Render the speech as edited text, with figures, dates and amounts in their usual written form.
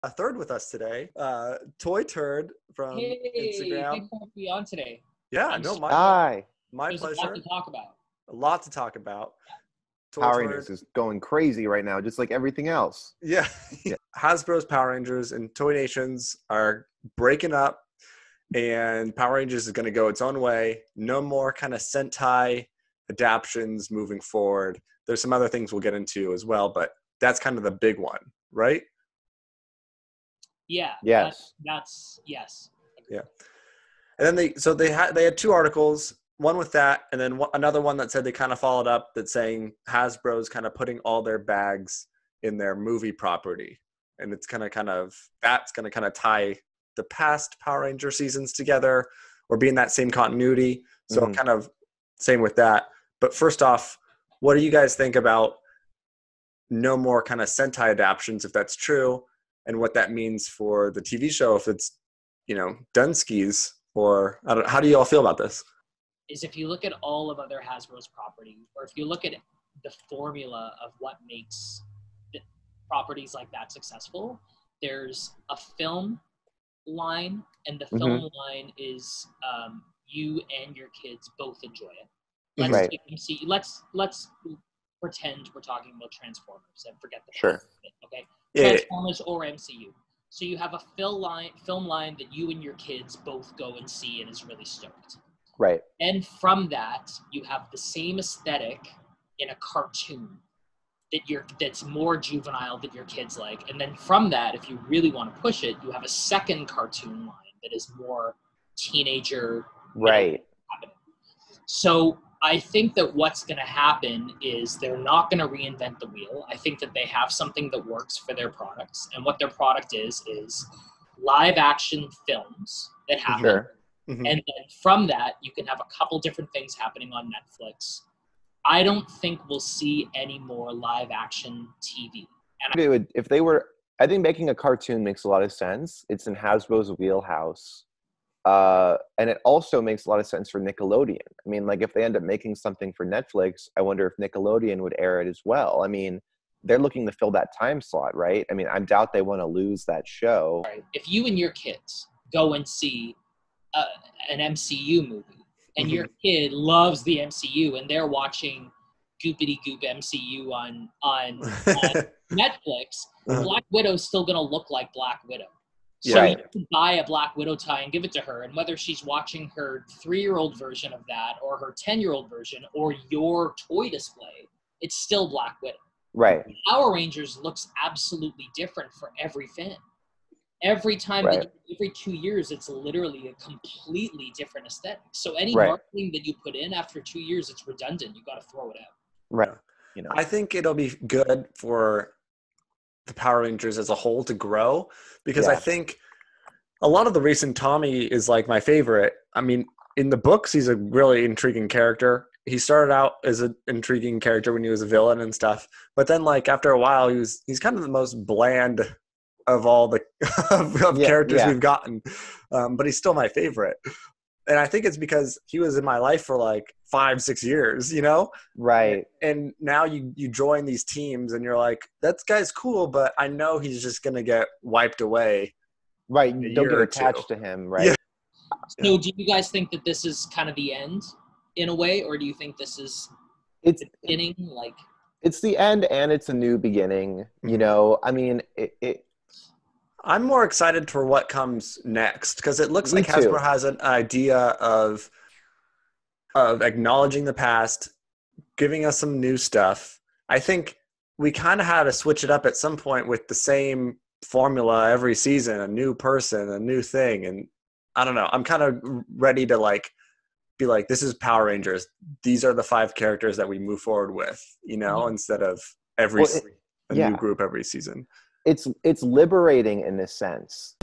a third with us today. Toyturd from Instagram. Thanks for having me on today. Yeah, no, my There's pleasure. a lot to talk about. A lot to talk about. Power Rangers is going crazy right now, just like everything else. Yeah. Hasbro's Power Rangers and Toy Nations are breaking up, and Power Rangers is going to go its own way. No more kind of Sentai adaptions moving forward. There's some other things we'll get into as well, but that's kind of the big one, right? Yeah. Yes. That's yes. Yeah. And then they had two articles, one with that, and then another one that said they kind of followed up that saying Hasbro's kind of putting all their bags in their movie property, and it's that's going to kind of tie the past Power Ranger seasons together or be in that same continuity. So kind of same with that. But first off, what do you guys think about no more kind of Sentai adaptions, if that's true, and what that means for the TV show if it's, Dunskies, or I don't know, how do you all feel about this? Is if you look at all of other Hasbro's property, or if you look at the formula of what makes properties like that successful, there's a film line, and the film line is you and your kids both enjoy it. Let's pretend we're talking about Transformers and forget the Sure. Okay, Yeah. Transformers or MCU. So you have a film line that you and your kids both go and see and is really stoked. Right. And from that, you have the same aesthetic in a cartoon that's more juvenile that your kids like. And then from that, if you really want to push it, you have a second cartoon line that is more teenager. Right. Happening. So I think that what's going to happen is they're not going to reinvent the wheel. I think that they have something that works for their products. And what their product is live action films that happen. Sure. And then from that, you can have a couple different things happening on Netflix. I don't think we'll see any more live action TV. And I think making a cartoon makes a lot of sense. It's in Hasbro's wheelhouse. And it also makes a lot of sense for Nickelodeon. I mean, like if they end up making something for Netflix, I wonder if Nickelodeon would air it as well. I mean, they're looking to fill that time slot, right? I mean, I doubt they want to lose that show. Right. If you and your kids go and see an MCU movie, and your kid loves the MCU, and they're watching Goopity Goop MCU on Netflix, Black Widow's still going to look like Black Widow. So you can buy a Black Widow tie and give it to her, and whether she's watching her 3-year-old version of that or her 10-year-old version or your toy display, it's still Black Widow. Right. Power Rangers looks absolutely different for every fan. Every time, every 2 years, it's literally a completely different aesthetic. So any marketing that you put in after 2 years, it's redundant. You got to throw it out. Right. I think it'll be good for the Power Rangers as a whole to grow, because I think a lot of the recent Tommy is like my favorite. I mean, in the books, he's a really intriguing character. He started out as an intriguing character when he was a villain and stuff, but then like after a while, he's kind of the most bland of all the characters we've gotten, but he's still my favorite. And I think it's because he was in my life for like 5-6 years, Right. And now you join these teams and you're like, that guy's cool, but I know he's just going to get wiped away. Right. You don't get attached to him. Right. Yeah. So do you guys think that this is kind of the end in a way, or do you think this is the beginning? Like, it's the end and it's a new beginning, I mean, I'm more excited for what comes next, because it looks like Hasbro has an idea of acknowledging the past, giving us some new stuff. I think we kind of had to switch it up at some point with the same formula every season, a new person, a new thing. And I don't know, I'm kind of ready to be like, this is Power Rangers. These are the 5 characters that we move forward with, instead of a new group every season. It's liberating in this sense.